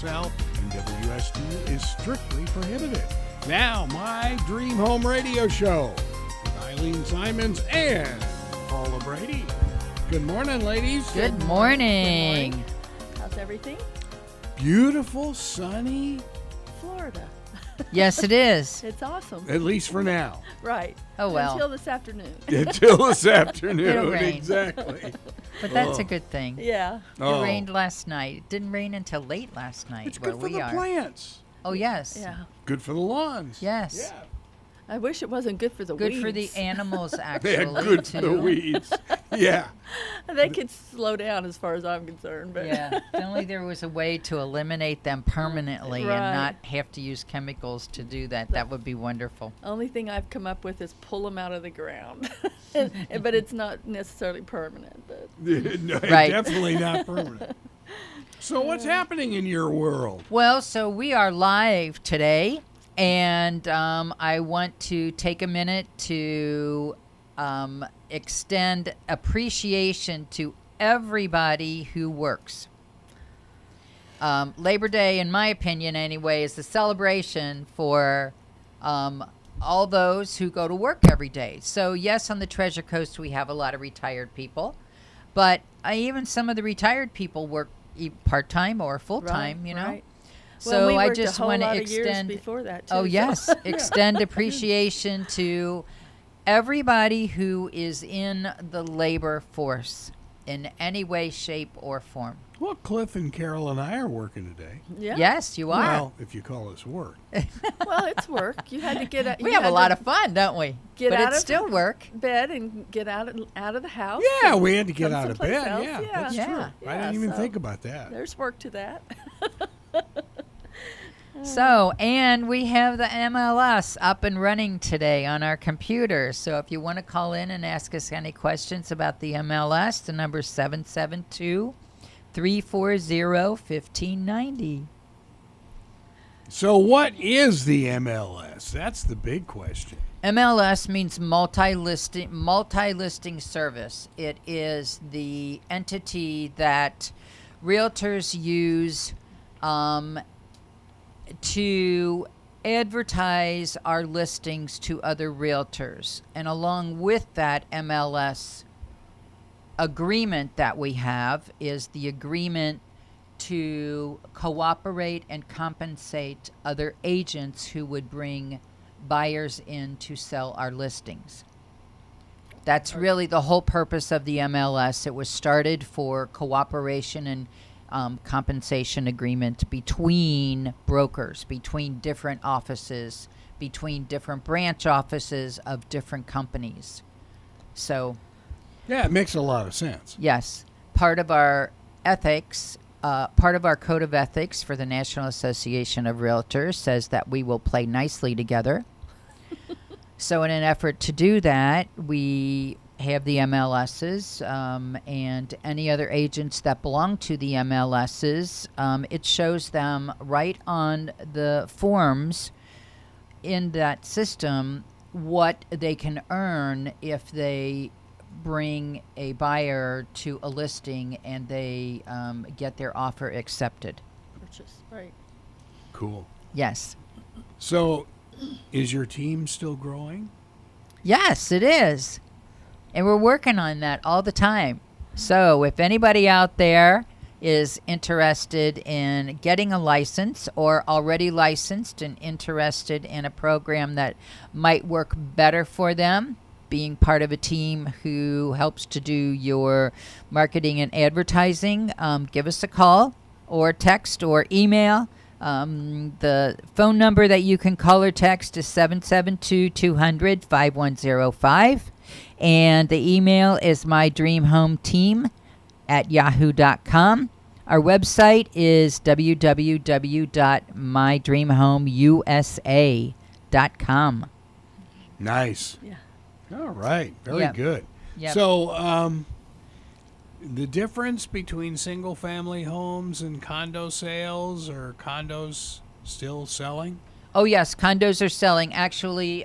South and WSD is strictly prohibited. Now, my Dream Home Radio Show with Eileen Simons and Paula Brady. Good morning, ladies. Good morning. Good morning. How's everything? Beautiful, sunny. Florida. Yes, it is. It's awesome. At least for now. Right. Oh, well. Until this afternoon. Until this afternoon. It'll rain. Exactly. But that's a good thing. Yeah. It rained last night. It didn't rain until late last night It's where good for we the are. plants. Oh, yes. Yeah. Good for the lawns. Yes. Yeah. I wish it wasn't good for the weeds. Good for the animals, Yeah, actually, good too. for the weeds. Yeah. They could slow down as far as I'm concerned. But Yeah. If only there was a way to eliminate them permanently Right. and not have to use chemicals to do that. That would be wonderful. Only thing I've come up with is pull them out of the ground. But it's not necessarily permanent. But No, Right. Definitely not permanent. So what's happening in your world? Well, so we are live today, and I want to take a minute to extend appreciation to everybody who works. Labor Day, in my opinion anyway, is a celebration for all those who go to work every day. So yes, on the Treasure Coast we have a lot of retired people, but even some of the retired people work part-time or full-time, Right, you know. right. So well, we I worked just a whole want to lot of years extend before that, too. Oh so- yes, extend appreciation to everybody who is in the labor force in any way, shape, or form. Well, Cliff and Carol and I are working today. Yeah. Yes, you are. Well, if you call us work. Well, it's work. You had to get out. We have a lot of fun, don't we? get But out it's of still work. bed and get out of the house. Yeah, and we had to get come out of someplace bed. else. Yeah, Yeah. that's Yeah. true. I Yeah, didn't even so think about that. There's work to that. So, and we have the MLS up and running today on our computer. So if you want to call in and ask us any questions about the MLS, the number is 772-340-1590. So what is the MLS? That's the big question. MLS means multi-listing service. It is the entity that realtors use to advertise our listings to other realtors. And along with that MLS agreement that we have is the agreement to cooperate and compensate other agents who would bring buyers in to sell our listings. That's really the whole purpose of the MLS. It was started for cooperation and compensation agreement between brokers, between different offices, between different branch offices of different companies. So, Yeah, it makes a lot of sense. yes, part of our ethics, part of our code of ethics for the National Association of Realtors says that we will play nicely together. So in an effort to do that, we have the MLSs and any other agents that belong to the MLSs. It shows them right on the forms in that system what they can earn if they bring a buyer to a listing and they get their offer accepted. Purchase, right. Cool. Yes. So is your team still growing? Yes, it is. And we're working on that all the time. So if anybody out there is interested in getting a license or already licensed and interested in a program that might work better for them, being part of a team who helps to do your marketing and advertising, give us a call or text or email. The phone number that you can call or text is 772-200-5105. And the email is mydreamhometeam@yahoo.com. Our website is www.mydreamhomeusa.com. Nice. Yeah. All right. Very Yep. good. Yep. So the difference between single-family homes and condo sales, or condos still selling? Oh, yes, condos are selling. Actually,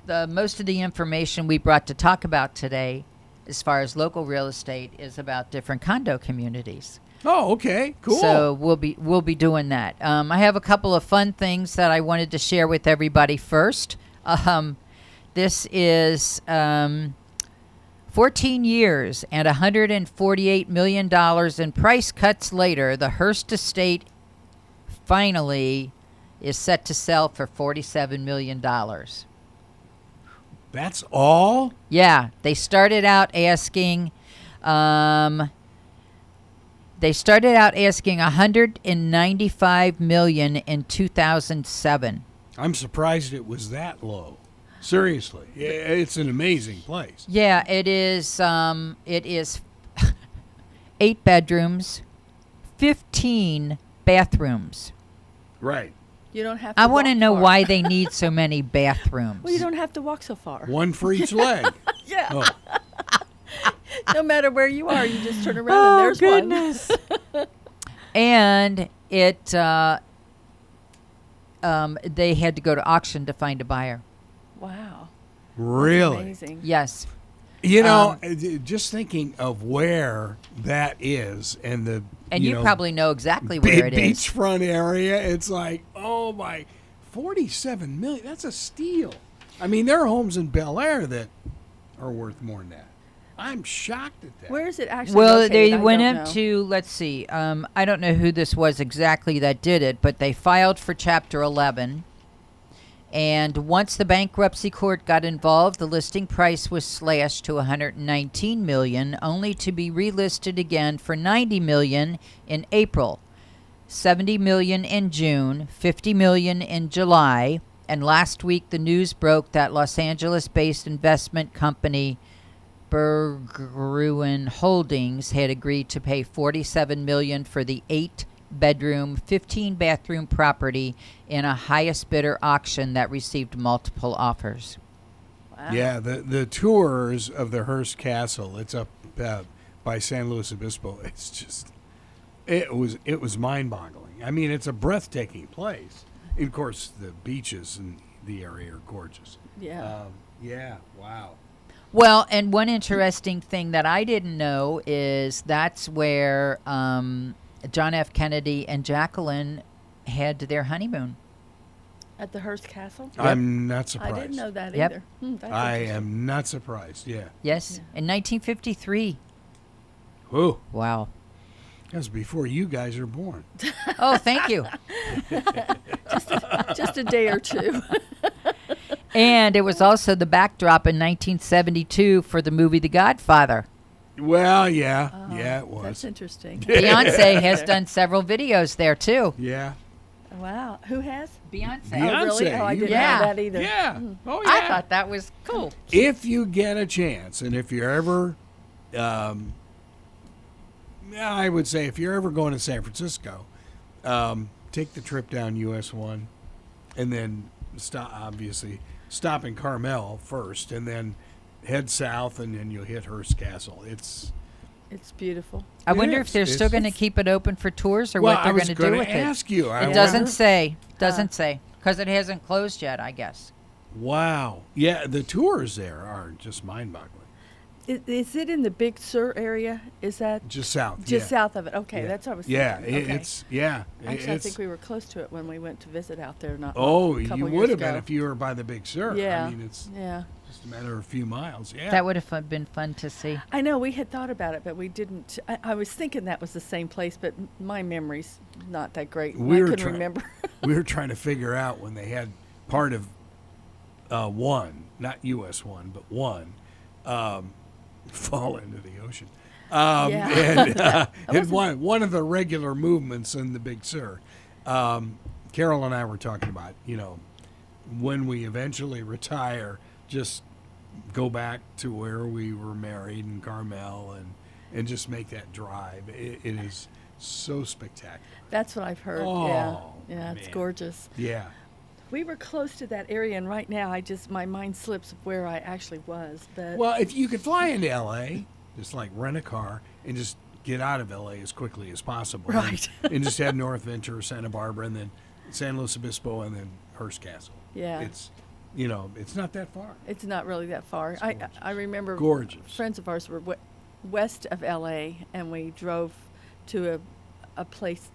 the most of the information we brought to talk about today, as far as local real estate, is about different condo communities. Oh, okay, cool. So we'll be doing that. I have a couple of fun things that I wanted to share with everybody first. This is 14 years and $148 million in price cuts later, the Hearst estate finally is set to sell for $47 million. That's all? Yeah, they started out asking $195 million in 2007. I'm surprised it was that low. Seriously, it's an amazing place. Yeah, it is. It is 8 bedrooms, 15 bathrooms. Right. You don't have to I want to walk know far. why they need so many bathrooms. Well, you don't have to walk so far. One for each leg. Yeah. Oh, No matter where you are, you just turn around and there's goodness. one. And it, they had to go to auction to find a buyer. Wow. really? Amazing. Yes. You know, just thinking of where that is and the And you know, probably know exactly where it is. beachfront area, it's like, oh my, 47 million. That's a steal. I mean, there are homes in Bel Air that are worth more than that. I'm shocked at that. Where is it actually Well, located? they I went don't up know. to, let's see, I don't know who this was exactly that did it, but they filed for Chapter 11. And once the bankruptcy court got involved, the listing price was slashed to $119 million, only to be relisted again for $90 million in April, $70 million in June, $50 million in July, and last week the news broke that Los Angeles-based investment company Berggruen Holdings had agreed to pay $47 million for the 8-bedroom, 15-bathroom property in a highest bidder auction that received multiple offers. Wow. Yeah, the tours of the Hearst Castle, it's up by San Luis Obispo. It's just, it was mind-boggling. I mean, it's a breathtaking place. Of course, the beaches in the area are gorgeous. Yeah. Yeah, wow. Well, and one interesting thing that I didn't know is that's where John F. Kennedy and Jacqueline had their honeymoon. At the Hearst Castle? I'm not surprised. I didn't know that Yep. either. That's I interesting. am not surprised, yeah. Yes, in 1953. Whoa, Wow. that was before you guys were born. Oh, thank you. Just a day or two. And it was also the backdrop in 1972 for the movie The Godfather. Well, yeah, Oh, yeah, it That's was. interesting. Beyonce has done several videos there, too. Yeah. Wow. Who has? Beyonce. Beyonce. Oh, really? Oh, I you- didn't Yeah. know that either. Yeah. Oh, yeah. I thought that was cool. If you get a chance, and if you're ever, I would say if you're ever going to San Francisco, take the trip down US 1, and then stop in Carmel first, and then head south, and then you'll hit Hearst Castle. It's It's beautiful. I It wonder is. if they're still It's- going to keep it open for tours or well, what I they're was going to do with it. ask you. I It doesn't wonder- say. Doesn't say. Because it hasn't closed yet, I guess. Wow. Yeah, the tours there are just mind-boggling. Is it in the Big Sur area? Is that Just south. just yeah. south of it? Okay, Yeah. that's what I was Yeah, thinking. Okay. it's yeah. Actually, I it's, think we were close to it when we went to visit out there. Not oh, a you couple would years have been ago. if you were by the Big Sur. Yeah. I mean, it's Yeah. just a matter of a few miles. Yeah. That would have been fun to see. I know we had thought about it, but we didn't. I was thinking that was the same place, but my memory's not that great. We I were couldn't try- remember. we were trying to figure out when they had part of one, not US 1, but one, fall into the ocean. Yeah. And one of the regular movements in the Big Sur. Carol and I were talking about, when we eventually retire, just go back to where we were married in Carmel and just make that drive. It is so spectacular. That's what I've heard. Yeah. Oh, Yeah, it's man. gorgeous. Yeah. We were close to that area, and right now, my mind slips of where I actually was. But Well, if you could fly into LA, just like rent a car and just get out of LA as quickly as possible. and- Right. And just head North Ventura, Santa Barbara, and then San Luis Obispo, and then Hearst Castle. Yeah. It's, it's not that far. it's not really that far. It's I gorgeous. I remember Gorgeous. friends of ours were west of LA, and we drove to a place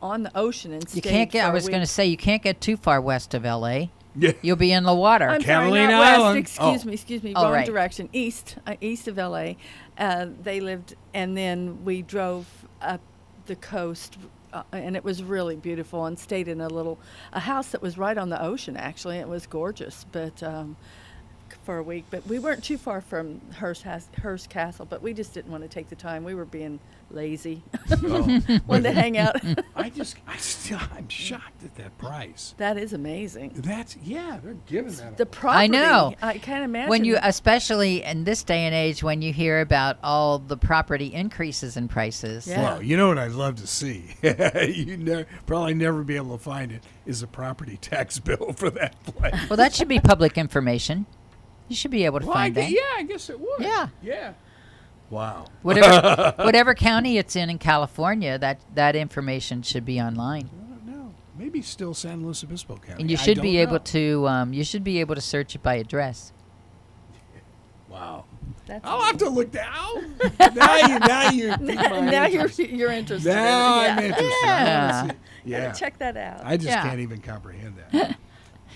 on the ocean and You stayed can't get. for I a was going to week. say you can't get too far west of L.A. Yeah. You'll be in the water. I'm sorry, Catalina not west. Island. Excuse me. Oh, Wrong right. direction. East of LA. They lived, and then we drove up the coast, and it was really beautiful. And stayed in a house that was right on the ocean. Actually, it was gorgeous. But for a week, but we weren't too far from Hearst Castle. But we just didn't want to take the time. We were being lazy. Oh. Wanted to hang out. I'm shocked at that price. That is amazing. They're giving that. The property. I know. I can't imagine. When you, especially in this day and age, when you hear about all the property increases in prices. Yeah. Well, you know what I'd love to see? You'd probably never be able to find it, is a property tax bill for that place. Well, that should be public information. You should be able to find that. Yeah, I guess it would. Yeah. Yeah. Wow. Whatever county it's in California, that information should be online. I don't know. Maybe still San Luis Obispo County. And you should be able to search it by address. Wow. That's I'll have to look down. now you piqued my now interest. you're interested. Now in it. I'm interested. I Yeah. wanna see- yeah. Gotta check that out. I just Yeah. can't even comprehend that.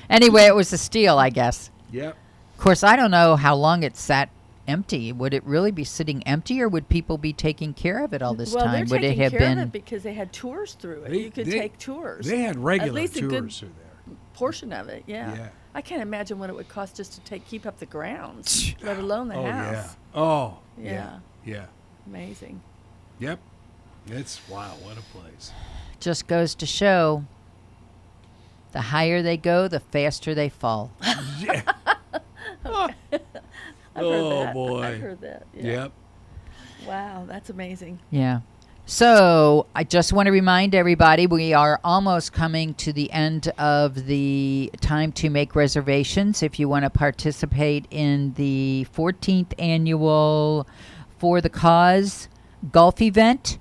Anyway, it was a steal, I guess. Yep. Of course, I don't know how long it sat empty. Would it really be sitting empty, or would people be taking care of it all this well, time? they're Would it taking have care been? of it because they had tours through it. They- You could they- take tours. They had regular least a good- tours through there. Portion of it, yeah. Yeah. I can't imagine what it would cost just to keep up the grounds, let alone the Oh, house. yeah. Oh, Yeah. yeah. Yeah. Amazing. Yep. It's, wow, what a place. Just goes to show, the higher they go, the faster they fall. Yeah. Oh, I've heard that. boy. I've heard that. Yeah. Yep. Wow, that's amazing. Yeah. So I just want to remind everybody we are almost coming to the end of the time to make reservations. If you want to participate in the 14th annual For the Cause golf event,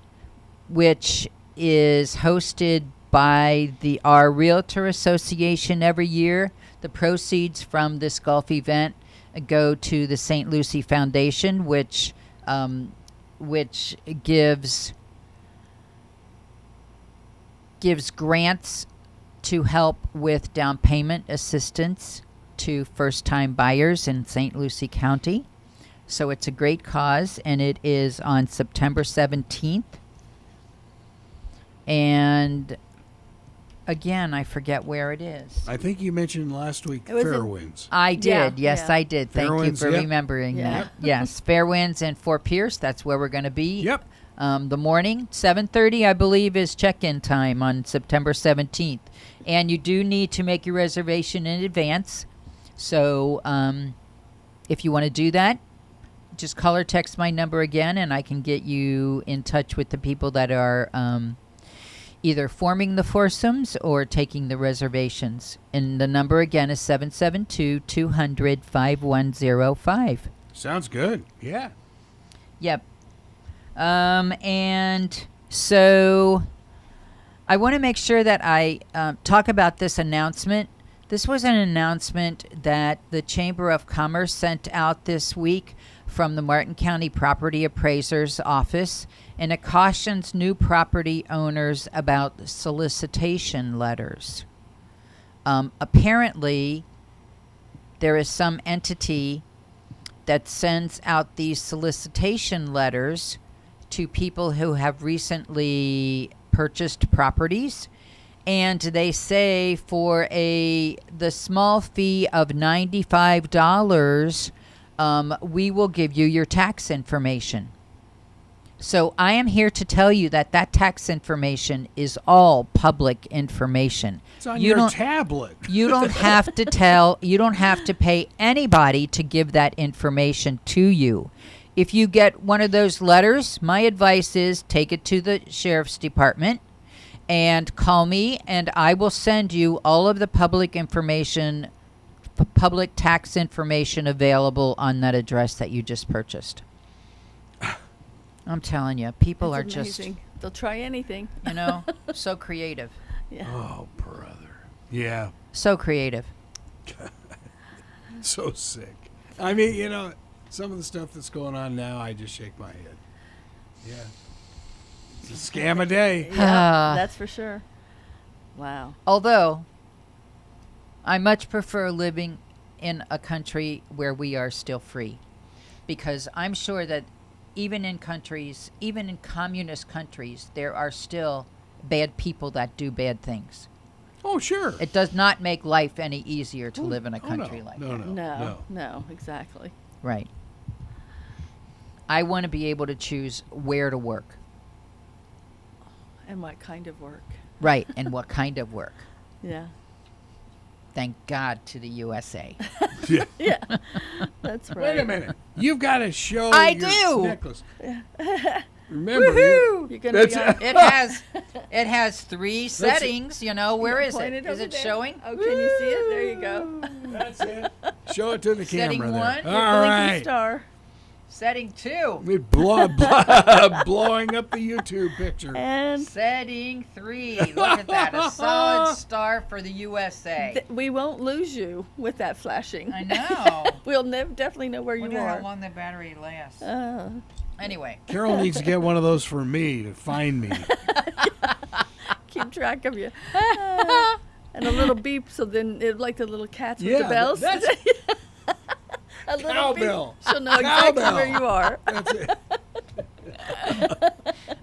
which is hosted by our Realtor Association every year. The proceeds from this golf event go to the St. Lucie Foundation, which gives grants to help with down payment assistance to first-time buyers in St. Lucie County. So it's a great cause, and it is on September 17th. And again, I forget where it is. I think you mentioned last week It was in- Fairwinds. I did. Yeah, Yes, yeah. I did. Thank you Fairwinds, for yep. remembering Yeah. that. Yes, Fairwinds and Fort Pierce. That's where we're going to be. Yep. The morning, 7:30, I believe, is check-in time on September 17th. And you do need to make your reservation in advance. So if you want to do that, just call or text my number again, and I can get you in touch with the people that are either forming the foursomes or taking the reservations. And the number again is 772-200-5105. Sounds good. Yeah. Yep. And so I want to make sure that I talk about this announcement. This was an announcement that the Chamber of Commerce sent out this week from the Martin County Property Appraiser's Office, and it cautions new property owners about solicitation letters. Apparently, there is some entity that sends out these solicitation letters to people who have recently purchased properties, and they say for the small fee of $95, we will give you your tax information. So I am here to tell you that tax information is all public information. It's on You your don't- tablet. You don't have to you don't have to pay anybody to give that information to you. If you get one of those letters, my advice is take it to the sheriff's department and call me, and I will send you all of the public information, public tax information available on that address that you just purchased. I'm telling you, people That's are amazing. They'll try anything. just, so creative. Yeah. Oh, brother. Yeah. So creative. So sick. I mean, some of the stuff that's going on now, I just shake my head. Yeah. It's a scam a day. Yeah, that's for sure. Wow. Although, I much prefer living in a country where we are still free. Because I'm sure that even in communist countries, there are still bad people that do bad things. Oh, sure. It does not make life any easier to live in a country like that. No, exactly. Right. I want to be able to choose where to work. And what kind of work. Right, and what kind of work. Yeah. Thank God to the USA. Yeah, that's right. Wait a minute. You've got to show I your do. necklace. Remember, Woohoo! You're gonna be on. It has three settings. You know, where is it? Is it showing? Oh, can you see it? There you go. That's it. Show it to the Setting camera one. there. Your All Blinking right. star. Setting 2. We're blowing up the YouTube picture. And Setting 3. Look at that. A solid star for the USA. we won't lose you with that flashing. I know. We'll definitely know where Wonder you how are. long the battery lasts. Anyway. Carol needs to get one of those for me to find me. Keep track of you. And a little beep, so then it like the little cats with Yeah, the bells. that's- A little Cowbell. beep. She'll know exactly Cowbell. where you are. That's it.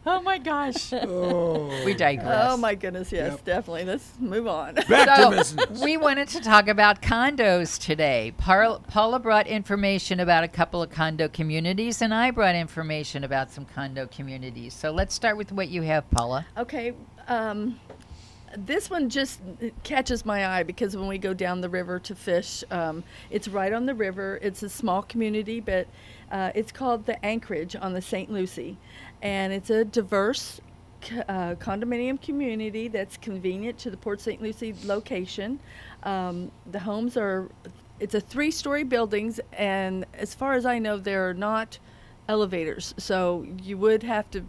Oh my gosh. Oh. We digress. Oh my goodness, yes, Yep. definitely. Let's move on. Back to business. We wanted to talk about condos today. Paula brought information about a couple of condo communities, and I brought information about some condo communities. So let's start with what you have, Paula. Okay, this one just catches my eye because when we go down the river to fish, it's right on the river. It's a small community, but it's called the Anchorage on the St. Lucie. And it's a diverse condominium community that's convenient to the Port St. Lucie location. The homes it's a 3-story buildings, and as far as I know, there are not elevators. So you would have to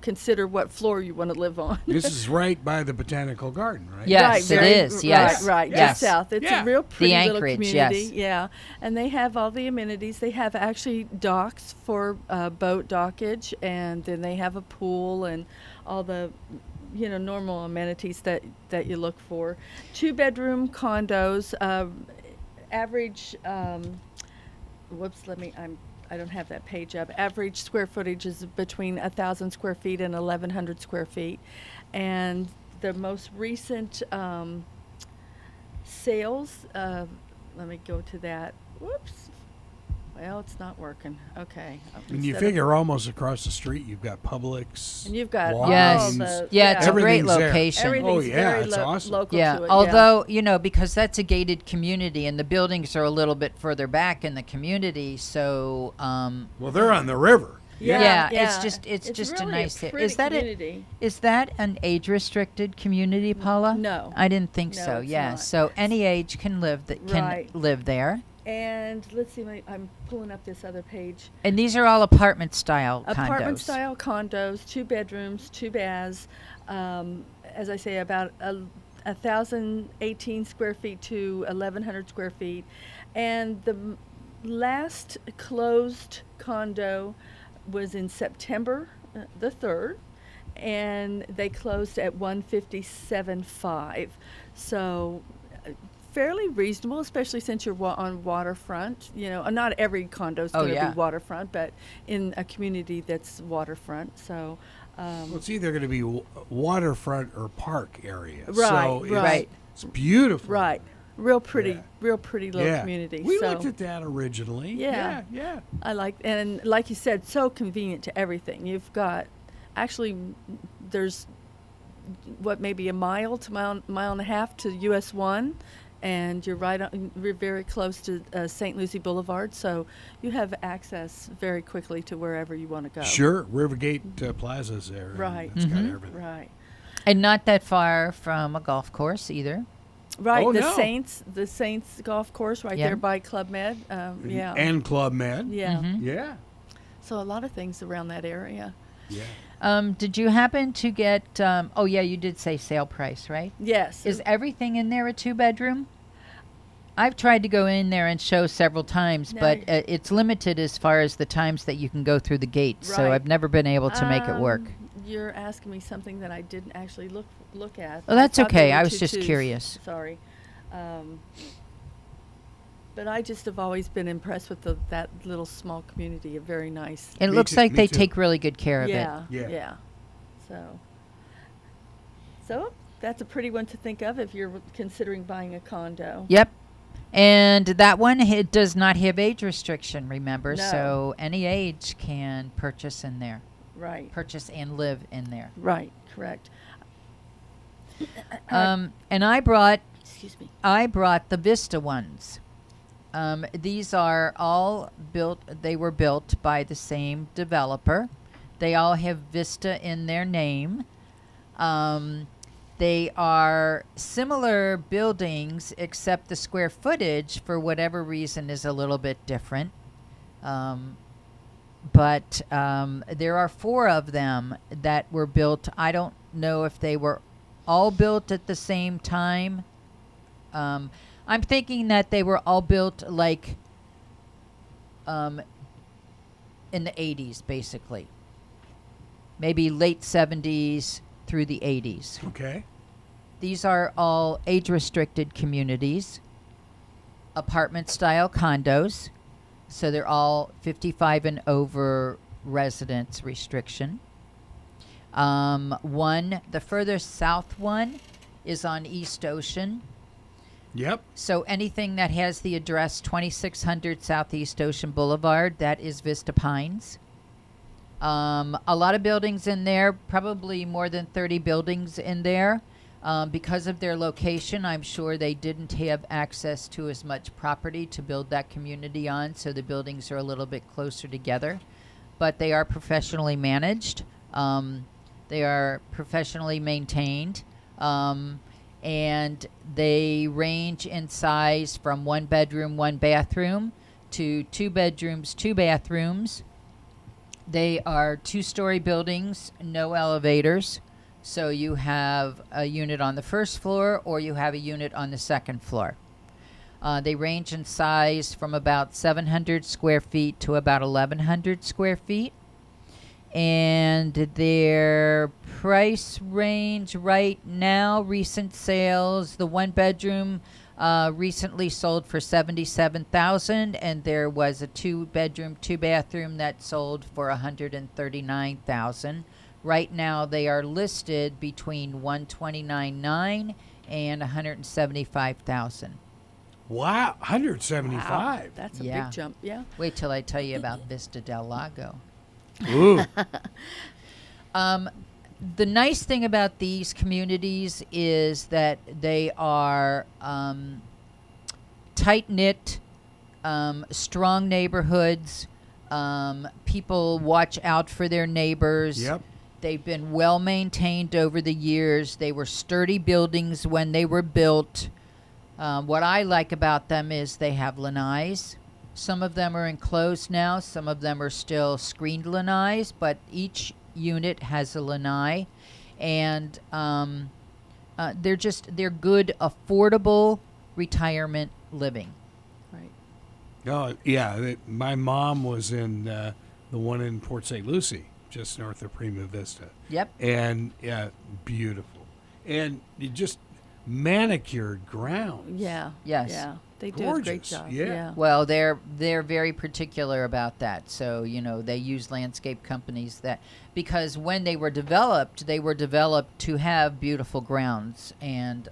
consider what floor you want to live on. This is right by the Botanical Garden, right? Yes, it is. Yes. Right, Yes. just south. It's Yeah. a real pretty little Anchorage, community. yes. Yeah, and they have all the amenities. They have actually docks for boat dockage, and then they have a pool and all the normal amenities that you look for. 2-bedroom condos, average. I don't have that page up. Average square footage is between 1,000 square feet and 1,100 square feet. And the most recent sales, let me go to that. Whoops. Well, it's not working. Okay. And you figure almost across the street you've got Publix. And you've got Walgreens. Yes. the, Yeah, it's a great Everything's there. location. everything's yeah, very it's awesome. local Yeah, to it. although, because that's a gated community and the buildings are a little bit further back in the community, so Well, they're on the river. Yeah, yeah. it's just really a nice pretty is that community. Is that an age restricted community, Paula? No. I didn't think No, so. it's Yeah. not. So any age can live Right. there. And let's see, I'm pulling up this other page. And these are all apartment style Apartment condos. style condos, 2 bedrooms, 2 baths. As I say, about 1,018 square feet to 1,100 square feet. And the last closed condo was in September the 3rd, and they closed at 157.5. So fairly reasonable, especially since you're on waterfront. Not every condo is going to yeah. be waterfront, but in a community that's waterfront. So, Well, it's either going to be waterfront or park area. Right, So right. It's beautiful. right, real pretty little Yeah. community. We so looked at that originally. Yeah. Yeah. I and like you said, so convenient to everything. You've got, actually, there's maybe a mile to mile and a half to US 1. And you're we're very close to St. Lucie Boulevard, so you have access very quickly to wherever you want to go. Sure. Rivergate Plaza's there. and Right. It's got everything. Right. And not that far from a golf course either. Right. Oh, the no. Saints golf course right Yeah. there by Club Med. Yeah. And Club Med. yeah. Yeah. So a lot of things around that area. Yeah. Did you happen to get you did say sale price, right? Yes. Is everything in there a 2-bedroom? I've tried to go in there and show several times, No. but it's limited as far as the times that you can go through the gate. So Right. I've never been able to make it work. you're asking me something that I didn't actually look at. Oh, that's thought there okay. were I was two just twos. curious. Sorry. But I just have always been impressed with that little small community. Very nice. It Me looks too- like me they too. take really good care of it. Yeah. So that's a pretty one to think of if you're considering buying a condo. Yep. And that one, it does not have age restriction, remember? No. So any age can purchase in there. Right. Purchase and live in there. Right. Correct. And I brought Excuse me. the Vista ones. These are all built, they were built by the same developer. They all have Vista in their name. They are similar buildings, except the square footage, for whatever reason, is a little bit different. But there are 4 of them that were built. I don't know if they were all built at the same time. I'm thinking that they were all built like in the 80s, basically. Maybe late 70s through the 80s. Okay. These are all age-restricted communities, apartment-style condos. So they're all 55 and over residence restriction. The further south one is on East Ocean. Yep. So anything that has the address 2600 Southeast Ocean Boulevard, that is Vista Pines. A lot of buildings in there, probably more than 30 buildings in there. Because of their location, I'm sure they didn't have access to as much property to build that community on, so the buildings are a little bit closer together. But they are professionally managed. They are professionally maintained. And they range in size from 1 bedroom, 1 bathroom to 2 bedrooms, 2 bathrooms. They are 2-story buildings, no elevators. So you have a unit on the first floor or you have a unit on the second floor. They range in size from about 700 square feet to about 1,100 square feet. And their price range right now, recent sales, the 1 bedroom recently sold for $77,000, and there was a 2 bedroom, 2 bathroom that sold for $139,000. Right now they are listed between $129,900 and $175,000. Wow, 175. Wow, that's a Yeah. big jump. Yeah. Wait till I tell you about Vista Del Lago. Ooh. The nice thing about these communities is that they are tight-knit, strong neighborhoods. People watch out for their neighbors. Yep. They've been well maintained over the years. They were sturdy buildings when they were built. What I like about them is they have lanais. Some of them are enclosed now. Some of them are still screened lanais, but each unit has a lanai. And they're good, affordable retirement living. Right. Oh, yeah. My mom was in the one in Port St. Lucie, just north of Prima Vista. Yep. And, yeah, beautiful. And you just manicured grounds. Yeah. Yes. Yeah. They do a great Gorgeous, job. yeah. Well, they're very particular about that. So, they use landscape companies that, because when they were developed to have beautiful grounds and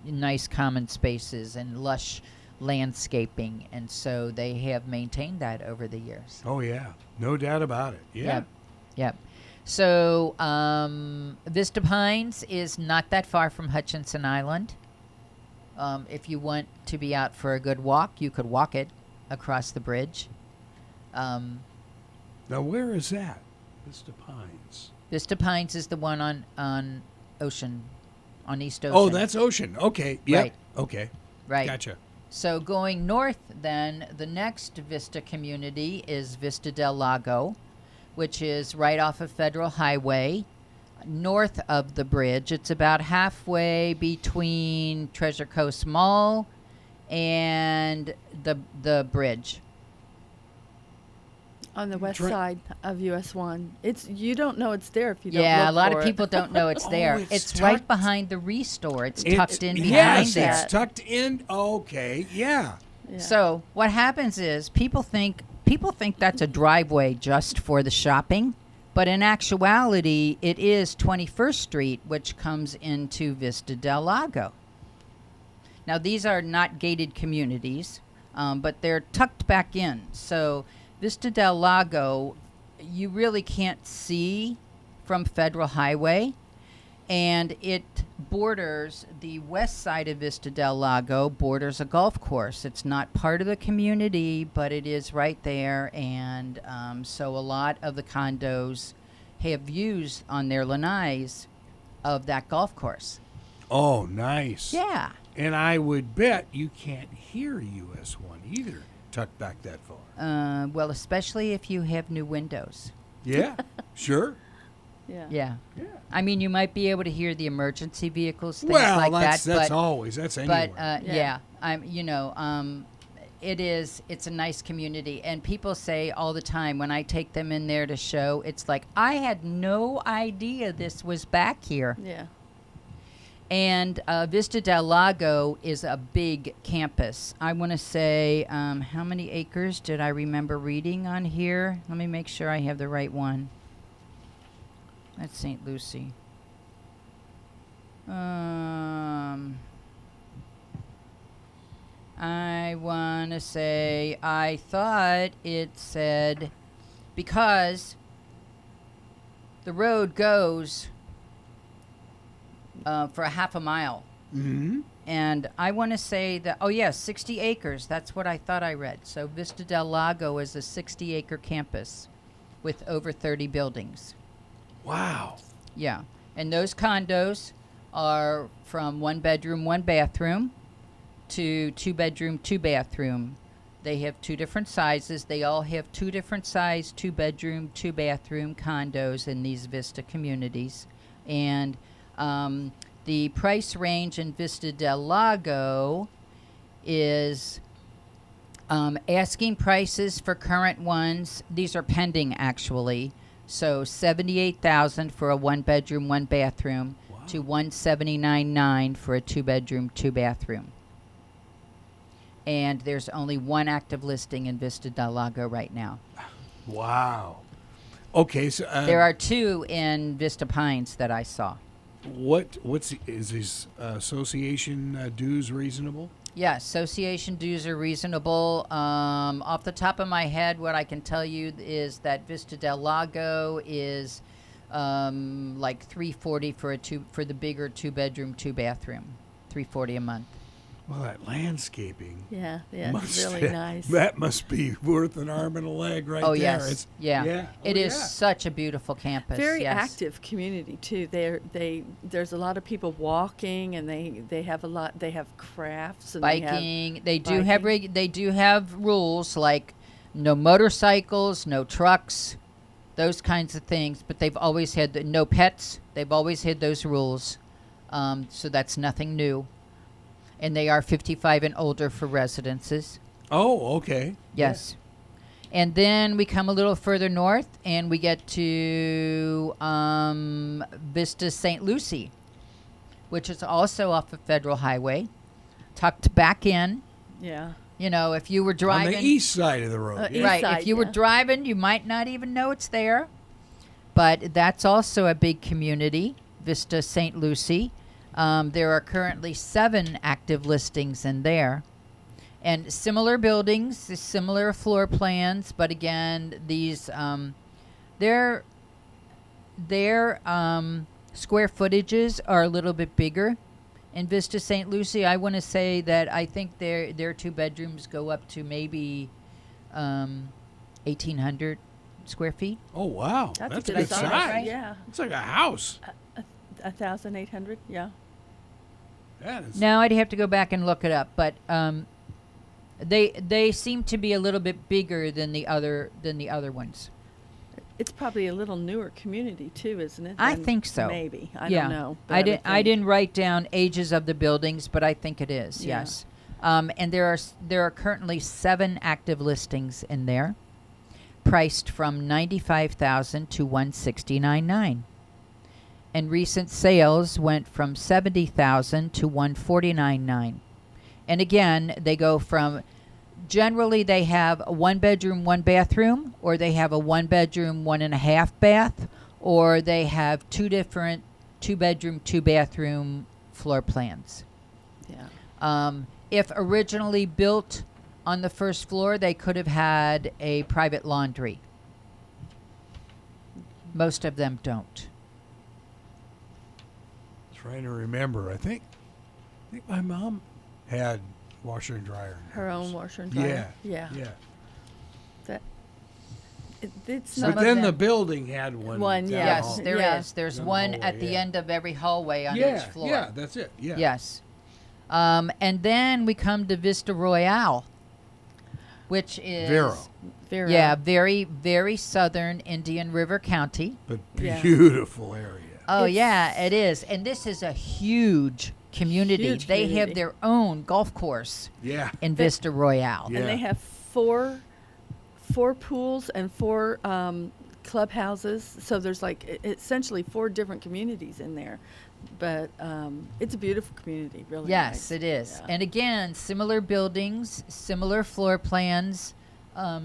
nice common spaces and lush landscaping. And so they have maintained that over the years. Oh, yeah. No doubt about it. Yeah. Yep. So Vista Pines is not that far from Hutchinson Island. If you want to be out for a good walk, you could walk it across the bridge. Now, where is that? Vista Pines. Vista Pines is the one on Ocean, on East Ocean. Oh, that's Ocean. Okay. Yep. Right. Okay. right. Gotcha. So going north, then the next Vista community is Vista Del Lago, which is right off of Federal Highway, north of the bridge. It's about halfway between Treasure Coast Mall and the bridge. On the west Tra- side of US 1. You don't know it's there if you don't Yeah, look a lot for of it. people don't know it's there. it's It's right tucked- behind the Restore. It's tucked in behind Yes, there. it's tucked in. Okay, yeah. Yeah. So what happens is people think that's a driveway just for the shopping, but in actuality, it is 21st Street, which comes into Vista Del Lago. Now, these are not gated communities, but they're tucked back in. So Vista Del Lago, you really can't see from Federal Highway, and it borders the west side of Vista Del Lago, borders a golf course. It's not part of the community, but it is right there, and so a lot of the condos have views on their lanais of that golf course. Oh, nice. Yeah. And I would bet you can't hear US 1 either, tucked back that far. Well, especially if you have new windows. Yeah, sure. Yeah. Yeah. Yeah. I mean, you might be able to hear the emergency vehicles, things Well, like that's that. always, that's anywhere. But Yeah. it's a nice community, and people say all the time when I take them in there to show, it's like I had no idea this was back here. Yeah. And Vista Del Lago is a big campus. I want to say, how many acres did I remember reading on here? Let me make sure I have the right one. That's St. Lucie. I want to say, I thought it said, because the road goes for a half a mile. Mm-hmm. And I want to say that, 60 acres. That's what I thought I read. So Vista Del Lago is a 60-acre campus with over 30 buildings. Wow. Yeah. And those condos are from 1 bedroom, 1 bathroom to 2 bedroom, 2 bathroom. They have 2 different sizes. They all have 2 different size, 2 bedroom, 2 bathroom condos in these Vista communities. And the price range in Vista Del Lago is asking prices for current ones. These are pending, actually. So $78,000 for a 1 bedroom, 1 bathroom to $179,900 for a 2 bedroom, 2 bathroom. And there's only 1 active listing in Vista Del Lago right now. Wow. Okay, so There are 2 in Vista Pines that I saw. is his association dues reasonable? Yeah, association dues are reasonable. Off the top of my head, what I can tell you is that Vista Del Lago is like $340 for the bigger 2 bedroom, 2 bathroom, $340 a month. Well, that landscaping. Yeah, it's really nice. That must be worth an arm and a leg right there. Yes. It's, Yeah. It is such a beautiful campus. Very yes. active community too. There's a lot of people walking, and they have a lot. They have crafts and Biking. They do biking. they do have rules like no motorcycles, no trucks, those kinds of things. But they've always had no pets. They've always had those rules. So that's nothing new. And they are 55 and older for residences. Oh, okay. Yes. And then we come a little further north, and we get to Vista St Lucie, which is also off of Federal Highway, tucked back in. Yeah. You know, if you were driving... On the east side of the road. East Right. side, If you were yeah. driving, you might not even know it's there. But that's also a big community, Vista St Lucie. There are currently 7 active listings in there. And similar buildings, similar floor plans, but again, these their square footages are a little bit bigger. In Vista St Lucie, I want to say that I think their 2 bedrooms go up to maybe 1,800 square feet. Oh, wow. That's a a good good size. size, yeah. It's like a house. 1,800. Yeah. That is. Now I'd have to go back and look it up, but they seem to be a little bit bigger than the other ones. It's probably a little newer community too, isn't it? I than- think so. Maybe. I Yeah. don't know. but I would think. didn't write down ages of the buildings, but I think it is. Yeah. Yes. And there are currently 7 active listings in there. priced from $95,000 to $169,900. And recent sales went from $70,000 to $149,900. And again, they go from, generally they have a 1-bedroom, 1-bathroom, or they have a 1-bedroom, 1.5-bath, or they have two different 2-bedroom, 2-bathroom floor plans. Yeah. If originally built on the first floor, they could have had a private laundry. Most of them don't. Trying to remember. I think my mom had washer and dryer. in Her own house. washer and dryer. Yeah. Yeah. Yeah. It's Some But of then them- the building had one. One, down yeah. the Yes, hall. there is. Yeah. There's Down the one hallway, at the yeah. end of every hallway on Yeah, each floor. yeah, that's it. Yeah. Yes. And then we come to Vista Royale, which is Vero. Very Yeah, very, very southern Indian River County. But Yeah. beautiful area. Oh, It's- yeah, it is. And this is a huge community. Huge They have community. their own golf course Yeah. in Vista Royale. Yeah. And they have four pools and 4 clubhouses. So there's like essentially 4 different communities in there. But it's a beautiful community, really. Yes, nice. it is. Yeah. And again, similar buildings, similar floor plans,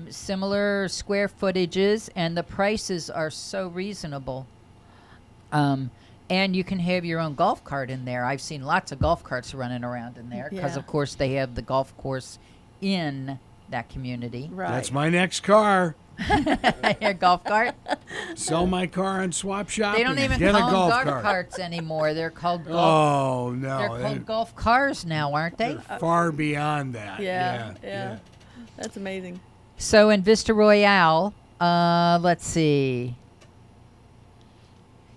similar square footages, and the prices are so reasonable. And you can have your own golf cart in there. I've seen lots of golf carts running around in there because, Yeah. of course, they have the golf course in that community. Right. That's my next car. Your golf cart. Sell my car and swap shop. They don't and even get a call golf them golf cart. carts anymore. They're called golf. Oh no, They're called golf cars now, aren't they? they're far beyond that. Yeah. That's amazing. So in Vista Royale, let's see.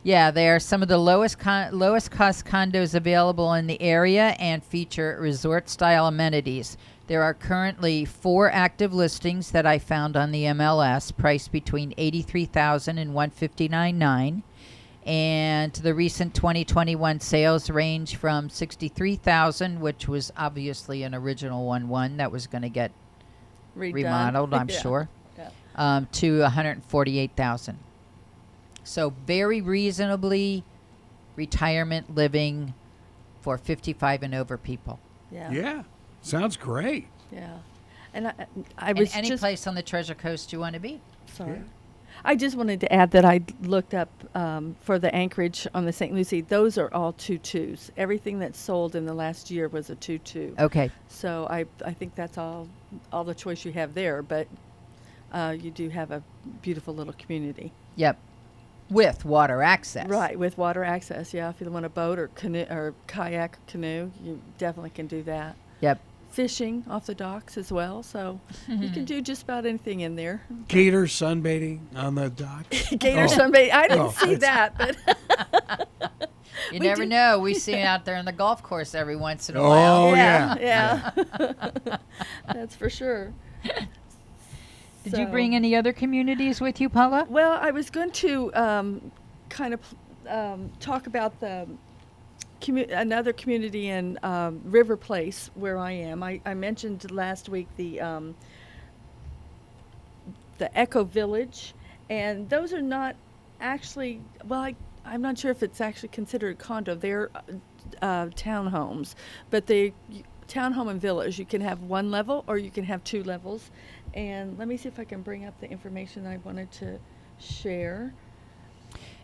Yeah, they are some of the lowest cost condos available in the area and feature resort style amenities. There are currently 4 active listings that I found on the MLS, priced between $83,000 and $159,900. And the recent 2021 sales range from $63,000, which was obviously an original one that was going to get Redone. remodeled, I'm Yeah. sure, Yeah. to $148,000. So very reasonably retirement living for 55 and over people. Yeah. Yeah. Sounds great. Yeah. And I And was any just place on the Treasure Coast you want to be. sorry. Yeah. I just wanted to add that I looked up for the anchorage on the St. Lucie. Those are all 2-2s. Everything that's sold in the last year was a 2-2. Okay. So I think that's all the choice you have there. But you do have a beautiful little community. Yep. With water access. Right, with water access. Yeah, if you want a boat or canoe or kayak canoe, you definitely can do that. Yep. Fishing off the docks as well. So you can do just about anything in there. Gator sunbathing on the dock. Gator Oh. sunbathing. I didn't Oh, see that, but You We never do- know. We see it out there on the golf course every once in a while. Oh, yeah. That's for sure. Did you So- bring any other communities with you, Paula? Well, I was going to kind of talk about the another community in River Place where I am. I mentioned last week the Echo Village, and those are not actually, well, I'm not sure if it's actually considered a condo. They're townhomes, but they townhome and village. You can have 1 level or you can have 2 levels. And let me see if I can bring up the information I wanted to share.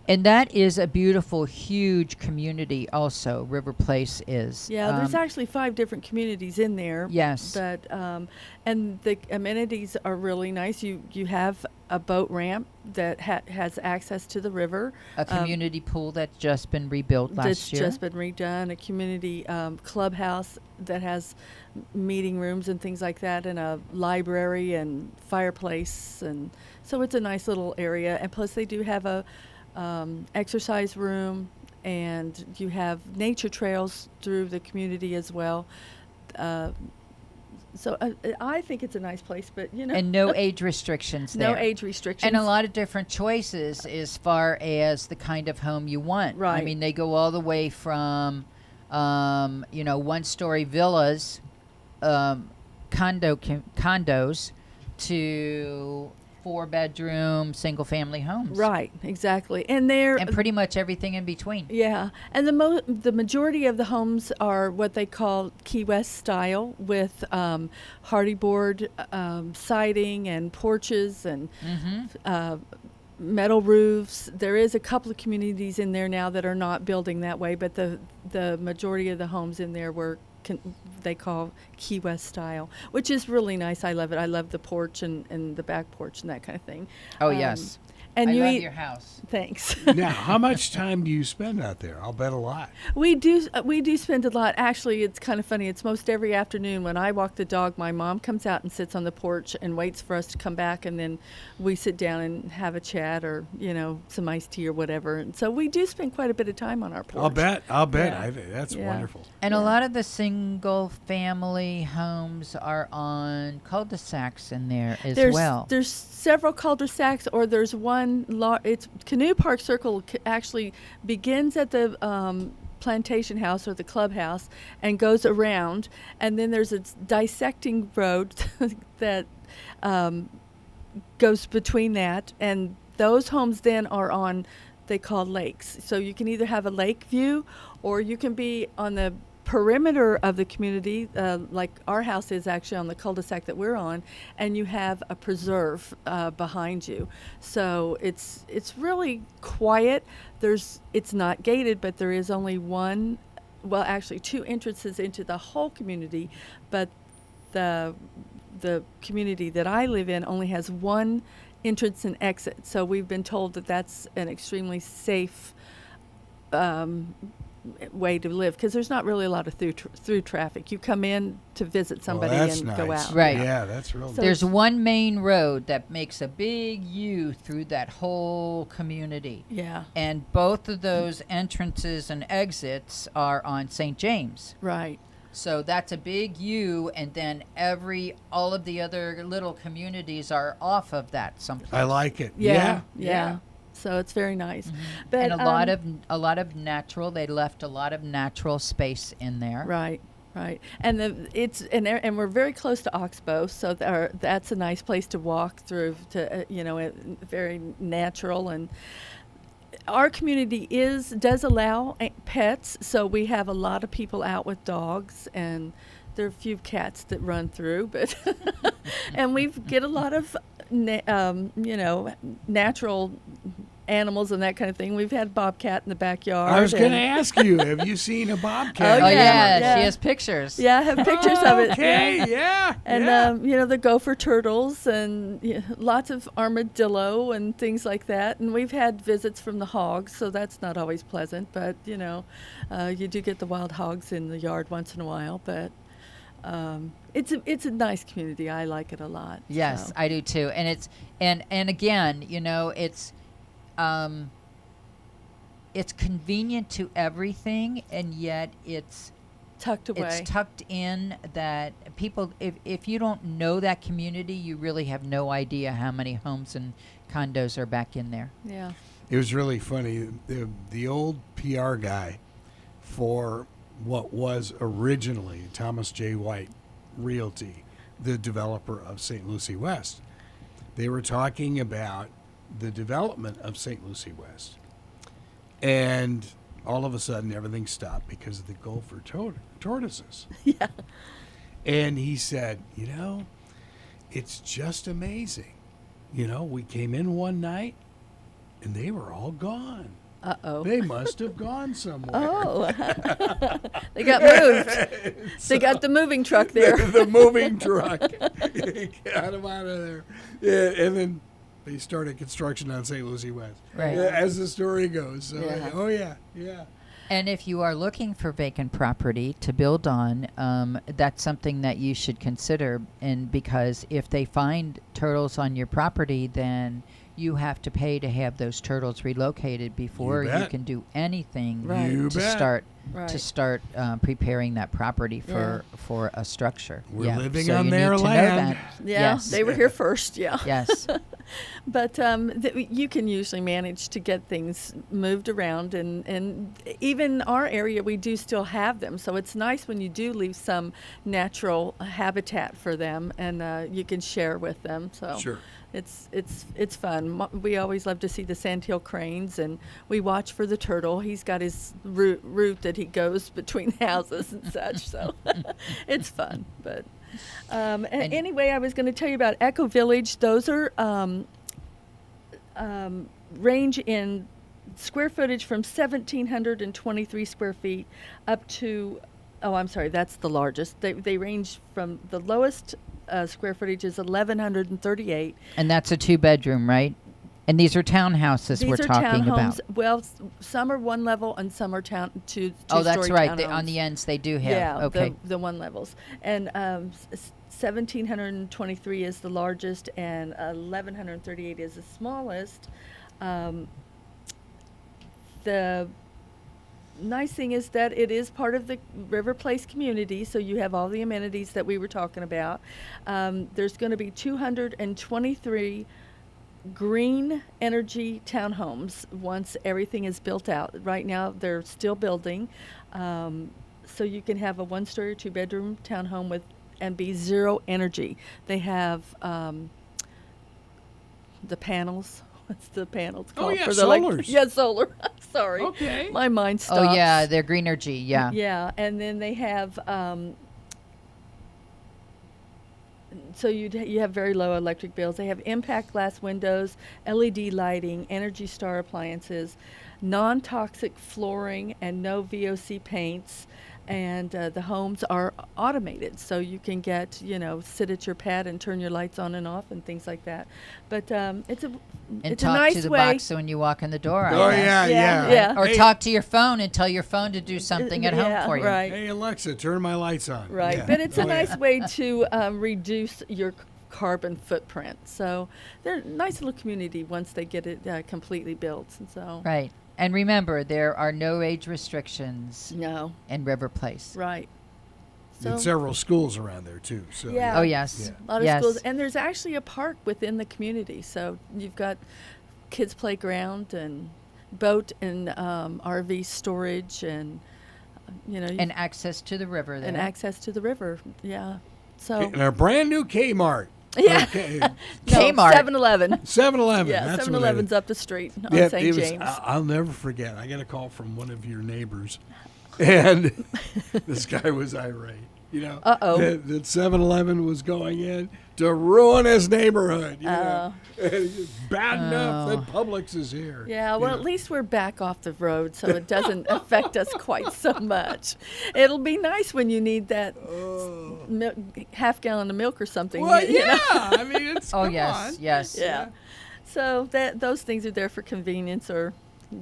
And that is a beautiful, huge community also, River Place is. Yeah, there's actually 5 different communities in there. Yes. But and the amenities are really nice. You have a boat ramp that has access to the river. A community pool that's just been rebuilt last That's year. just been redone. A community clubhouse that has meeting rooms and things like that, and a library and fireplace, and so it's a nice little area. And plus, they do have a exercise room, and you have nature trails through the community as well. So I think it's a nice place, but And no age restrictions there. no age restrictions. And a lot of different choices as far as the kind of home you want. I Right. mean, they go all the way from, 1-story villas, condos to 4-bedroom single-family homes. Right, exactly. And they're And pretty much everything in between. yeah, and the majority of the homes are what they call Key West style, with hardy board siding and porches and metal roofs. There is a couple of communities in there now that are not building that way, but the majority of the homes in there they call Key West style, which is really nice. I love it. I love the porch and the back porch and that kind of thing. Oh, yes. And I you love eat, your house. Thanks. Now, how much time do you spend out there? I'll bet a lot. We do spend a lot. Actually, it's kind of funny. It's most every afternoon when I walk the dog, my mom comes out and sits on the porch and waits for us to come back, and then we sit down and have a chat, or some iced tea or whatever. And so we do spend quite a bit of time on our porch. I'll bet. Yeah. That's Yeah. wonderful. And a lot of the single-family homes are on cul-de-sacs in there as well. There's several cul-de-sacs, or there's one. It's Canoe Park Circle actually begins at the plantation house or the clubhouse and goes around, and then there's a dissecting road that goes between that, and those homes then are on, they call lakes. So you can either have a lake view, or you can be on the perimeter of the community, like our house is actually on the cul-de-sac that we're on, and you have a preserve behind you. So it's really quiet. It's not gated, but there is only two entrances into the whole community, but the community that I live in only has one entrance and exit. So we've been told that that's an extremely safe way to live, because there's not really a lot of through traffic. You come in to visit somebody that's and nice. go out. Right. Yeah, that's real. So There's one main road that makes a big U through that whole community. Yeah. And both of those entrances and exits are on St. James. Right. So that's a big U, and then all of the other little communities are off of that someplace. I like it. Yeah. So it's very nice. But And a lot of natural. They left a lot of natural space in there. Right. And and we're very close to Oxbow, so that's a nice place to walk through. Very natural, and our community does allow pets, so we have a lot of people out with dogs, and there are a few cats that run through, but and we get a lot of natural animals and that kind of thing. We've had bobcat in the backyard. I was going to ask you, have you seen a bobcat? Oh, yeah. she has pictures. Yeah, I have pictures of it. Okay, yeah. And yeah. the gopher turtles and lots of armadillo and things like that. And we've had visits from the hogs, so that's not always pleasant. But you do get the wild hogs in the yard once in a while. But it's a nice community. I like it a lot. Yes, so. I do too. And and again, it's convenient to everything, and yet it's tucked away. It's tucked in that people, if you don't know that community, you really have no idea how many homes and condos are back in there. Yeah. It was really funny. The old PR guy for what was originally Thomas J. White Realty, the developer of St. Lucie West, they were talking about the development of St. Lucie West. And all of a sudden, everything stopped because of the gopher tortoises. Yeah. And he said, it's just amazing. We came in one night, and they were all gone. Uh-oh. They must have gone somewhere. Oh. They got moved. They got the moving truck there. the moving truck. Got them out of there. Yeah, and then they started construction on St. Lucie West. Right. As the story goes. So, Yeah. Oh, yeah. And if you are looking for vacant property to build on, that's something that you should consider. And because if they find turtles on your property, then you have to pay to have those turtles relocated before you can do anything Right. You to bet. start Right. to start preparing that proproperty for a structure. We're living so on you their need to know land. that. Yeah, Yes. they were here first, yeah. Yes. But you can usually manage to get things moved around, and even our area, we do still have them. So it's nice when you do leave some natural habitat for them, and you can share with them. So Sure. It's fun. We always love to see the sandhill cranes, and we watch for the turtle. He's got his route that he goes between houses and such, so it's fun. But anyway, I was going to tell you about Echo Village. Those are range in square footage from 1,723 square feet up to, oh, I'm sorry, that's the largest. They range from the lowest square footage is 1,138. And that's a 2-bedroom, right? And these are townhouses These we're are talking townhomes. about. Well, some are one level and some are two-story Oh, that's right. townhomes. On the ends they do have. Yeah, Okay. the one levels. And 1,723 is the largest, and 1,138 is the smallest. The nice thing is that it is part of the River Place community, so you have all the amenities that we were talking about. There's going to be 223 green energy townhomes once everything is built out. Right now, they're still building, so you can have a 1-story or 2-bedroom townhome and be zero energy. They have the panels. What's the panels called? Oh, yeah, for the solars. Yeah, solar. Sorry. Okay. My mind stops. Oh, yeah, they're Greenergy, yeah. Yeah, and then they have, so you have very low electric bills. They have impact glass windows, LED lighting, Energy Star appliances, non-toxic flooring, and no VOC paints. And the homes are automated, so you can sit at your pad and turn your lights on and off and things like that. But it's a talk nice to the way. box when you walk in the door. Oh, I guess. Yeah. Or Hey, talk to your phone and tell your phone to do something at home Yeah, for you. right. Hey, Alexa, turn my lights on. Right, Yeah. but it's Oh, a nice yeah. way to reduce your carbon footprint. So they're a nice little community once they get it completely built. And so Right. And remember, there are no age restrictions no, in River Place. right. And several schools around there, too. So Yeah. Oh, yes. Yeah. A lot of Yes. schools, and there's actually a park within the community. So you've got kids playground and boat and RV storage, and And access to the river there. and access to the river. Yeah. So And a brand new Kmart. yeah, Okay. Kmart. 7-Eleven. 7-Eleven. Yeah, That's 7-Eleven's up the street on Yeah, St. it was, James. I'll never forget. I got a call from one of your neighbors, and this guy was irate. Uh-oh. That 7-Eleven was going in to ruin his neighborhood. It's bad enough that Publix is here. Yeah, well, at least we're back off the road, so it doesn't affect us quite so much. It'll be nice when you need that half gallon of milk or something. Well, you know? yeah. I mean, it's Oh, come yes, on. yes. Yeah. So those things are there for convenience or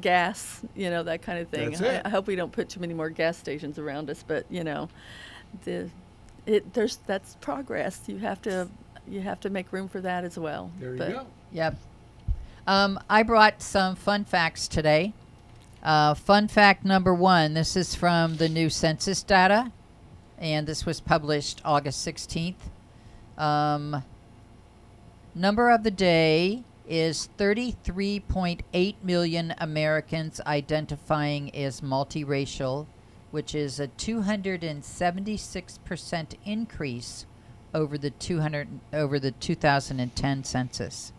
gas, that kind of thing. That's it. I hope we don't put too many more gas stations around us, but that's progress. You have to make room for that as well. There you But go. Yep. I brought some fun facts today. Fun fact number 1, this is from the new census data, and this was published August 16th. Number of the day is 33.8 million Americans identifying as multiracial, which is a 276% increase over the 2010 census.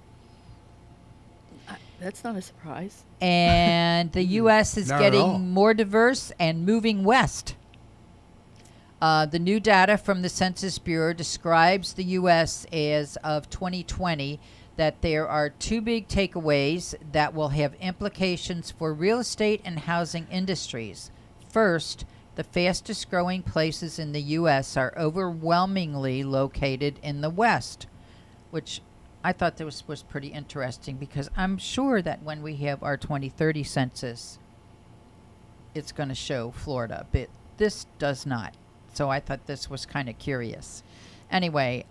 that's not a surprise. And the U.S. is Not at all. getting more diverse and moving west. The new data from the Census Bureau describes the U.S. as of 2020 that there are 2 big takeaways that will have implications for real estate and housing industries. First, the fastest growing places in the U.S. are overwhelmingly located in the West, which I thought this was pretty interesting because I'm sure that when we have our 2030 census, it's going to show Florida, but this does not. So I thought this was kind of curious. Anyway,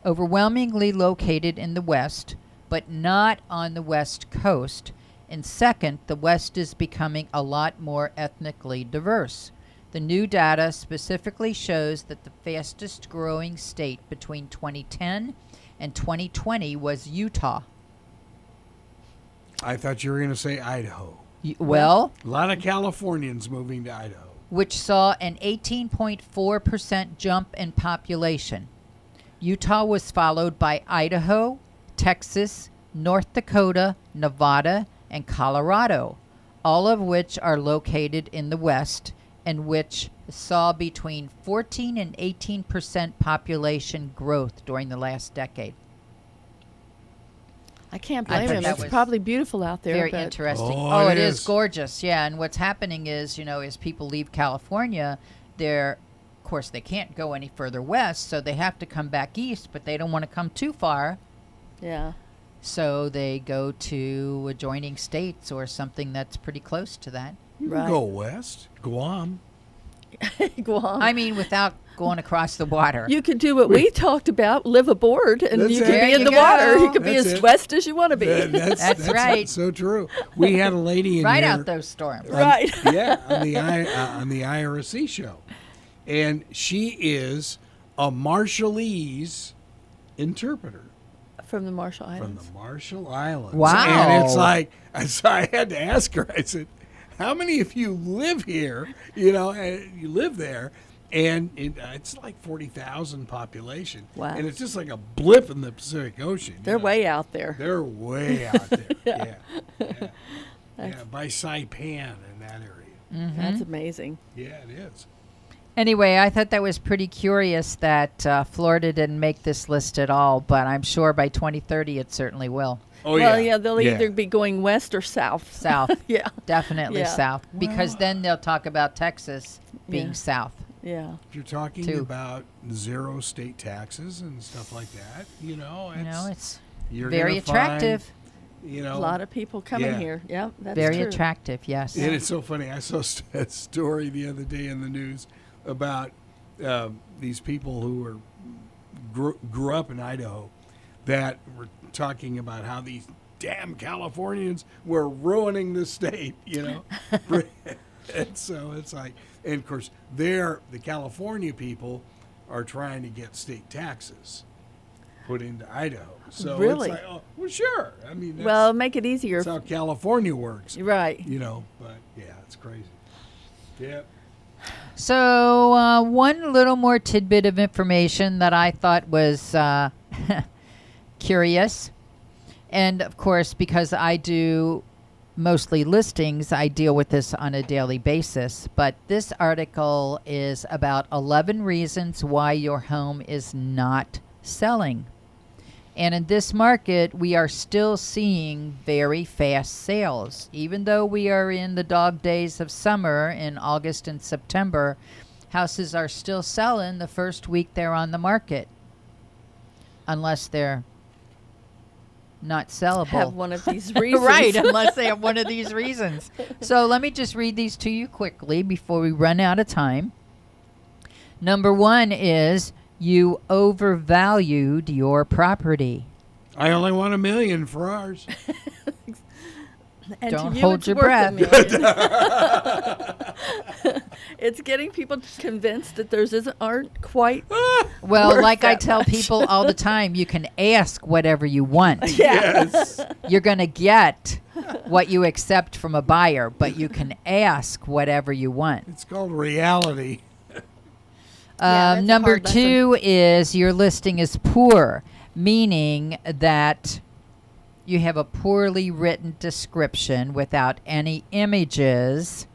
overwhelmingly located in the West, but not on the West Coast. And second, the West is becoming a lot more ethnically diverse. The new data specifically shows that the fastest growing state between 2010 and 2020 was Utah. I thought you were going to say Idaho. Well, A lot of Californians moving to Idaho. which saw an 18.4% jump in population. Utah was followed by Idaho, Texas, North Dakota, Nevada, and Colorado, all of which are located in the West and which saw between 14 and 18% population growth during the last decade. I can't I blame thought him. that It's was probably beautiful out there. Very but interesting. Oh, It it is is. gorgeous. Yeah, and what's happening is, as people leave California, of course, they can't go any further west, so they have to come back east, but they don't want to come too far, Yeah. so they go to adjoining states or something that's pretty close to that. You Right. can go west, Guam. Guam. I mean, without going across the water. You could do what we talked about, live aboard, and That's you it. could There be in you the go. water. You could be That's as it. west as you want to be. That's right. So true. We had a lady in Right here, out those storms. Right. yeah, on the IRC show, and she is a Marshallese interpreter From the Marshall from Islands. the Marshall Islands. Wow. And it's like, so I had to ask her. I said, "How many of you live here? And you live there?" And it's like 40,000 population. Wow. And it's just like a blip in the Pacific Ocean. They're way out there. They're way out there. Yeah, by Saipan in that area. That's amazing. Yeah, it is. Anyway, I thought that was pretty curious that Florida didn't make this list at all, but I'm sure by 2030 it certainly will. Oh, Well, yeah, they'll Yeah. either be going west or south. South. Yeah. Definitely Yeah. south. Because then they'll talk about Texas being Yeah. south. Yeah. If you're talking Too. about zero state taxes and stuff like that, It's you're very gonna attractive. Find, A lot of people coming Yeah. here. Yeah, that's Very true. attractive, yes. And it's so funny. I saw a story the other day in the news about these people who were grew up in Idaho that were talking about how these damn Californians were ruining the state, And so it's like, and of course, the California people are trying to get state taxes put into Idaho. So Really? it's like, oh, well, sure. I mean, Well, make it easier. that's how California works, Right. But yeah, it's crazy. Yep. So, one little more tidbit of information that I thought was curious. And of course, because I do mostly listings, I deal with this on a daily basis. But this article is about 11 reasons why your home is not selling. And in this market, we are still seeing very fast sales. Even though we are in the dog days of summer in August and September, houses are still selling the first week they're on the market. Unless they're not sellable. Have one of these reasons. Right, unless they have one of these reasons. So let me just read these to you quickly before we run out of time. Number one is you overvalued your property. I only want $1 million for ours. And Don't to you, hold it's your worth breath. $1 million. It's getting people convinced that theirs aren't quite. Well, worth like I that tell much. people all the time, you can ask whatever you want. Yes. You're going to get what you accept from a buyer, but you can ask whatever you want. It's called reality. Yeah, that's a Number hard lesson. two is your listing is poor, meaning that you have a poorly written description without any images,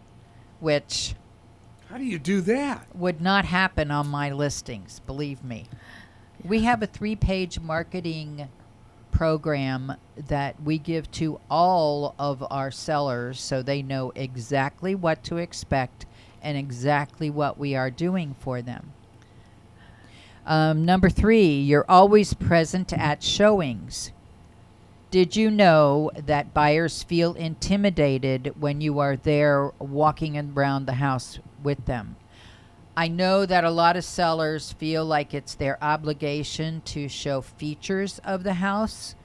which How do you do that? would not happen on my listings, believe me. We have a 3-page marketing program that we give to all of our sellers so they know exactly what to expect and exactly what we are doing for them. Number 3, you're always present at showings. Did you know that buyers feel intimidated when you are there walking around the house with them? I know that a lot of sellers feel like it's their obligation to show features of the house,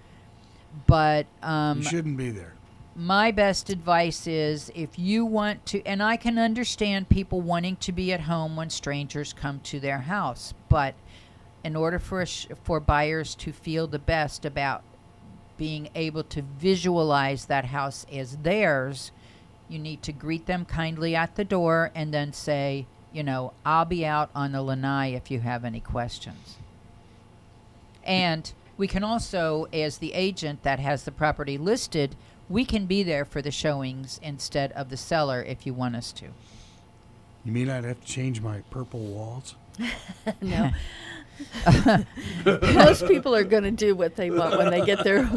but You shouldn't be there. my best advice is if you want to, and I can understand people wanting to be at home when strangers come to their house, but in order for buyers to feel the best about being able to visualize that house as theirs, you need to greet them kindly at the door and then say, I'll be out on the lanai if you have any questions. And We can also, as the agent that has the property listed, we can be there for the showings instead of the seller if you want us to. You mean I'd have to change my purple walls? No. Most people are going to do what they want when they get their.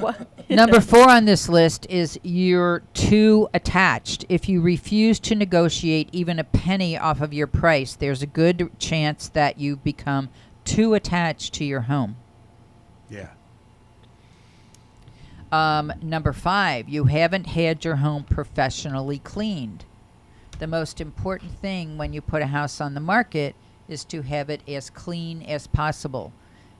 Number 4 on this list is you're too attached. If you refuse to negotiate even a penny off of your price, there's a good chance that you've become too attached to your home. Yeah. Number 5, you haven't had your home professionally cleaned. The most important thing when you put a house on the market is to have it as clean as possible.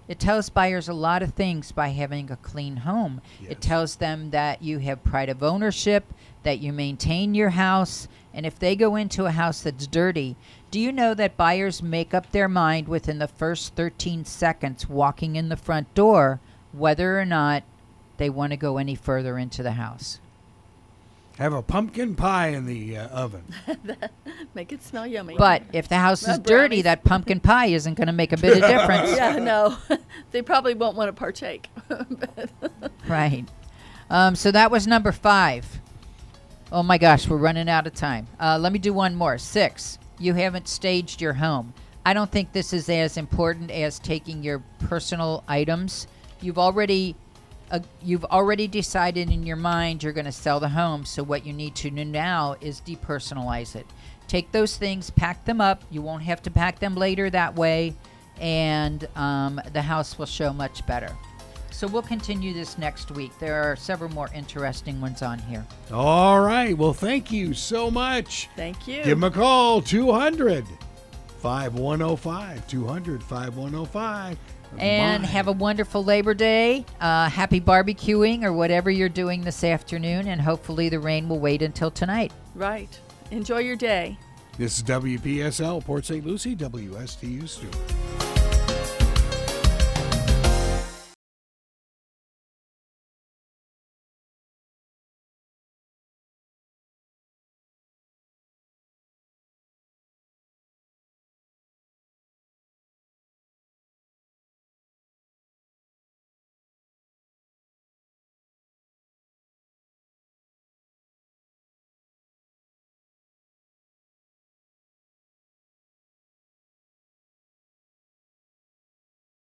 It tells buyers a lot of things by having a clean home. Yes. It tells them that you have pride of ownership, that you maintain your house, and if they go into a house that's dirty, do you know that buyers make up their mind within the first 13 seconds walking in the front door whether or not they want to go any further into the house? Have a pumpkin pie in the oven. Make it smell yummy. But if the house is dirty, brownies. that pumpkin pie isn't going to make a bit of difference. Yeah, no. They probably won't want to partake. Right. So that was number 5. Oh my gosh, we're running out of time. Let me do one more. 6, you haven't staged your home. I don't think this is as important as taking your personal items. You've already decided in your mind you're going to sell the home, so what you need to do now is depersonalize it. Take those things, pack them up. You won't have to pack them later that way, and the house will show much better. So we'll continue this next week. There are several more interesting ones on here. All right. Well, thank you so much. Thank you. Give them a call, 200-5105, 200-5105. And have a wonderful Labor Day. Happy barbecuing or whatever you're doing this afternoon, and hopefully the rain will wait until tonight. Right. Enjoy your day. This is WPSL, Port St. Lucie, WSTU Stuart.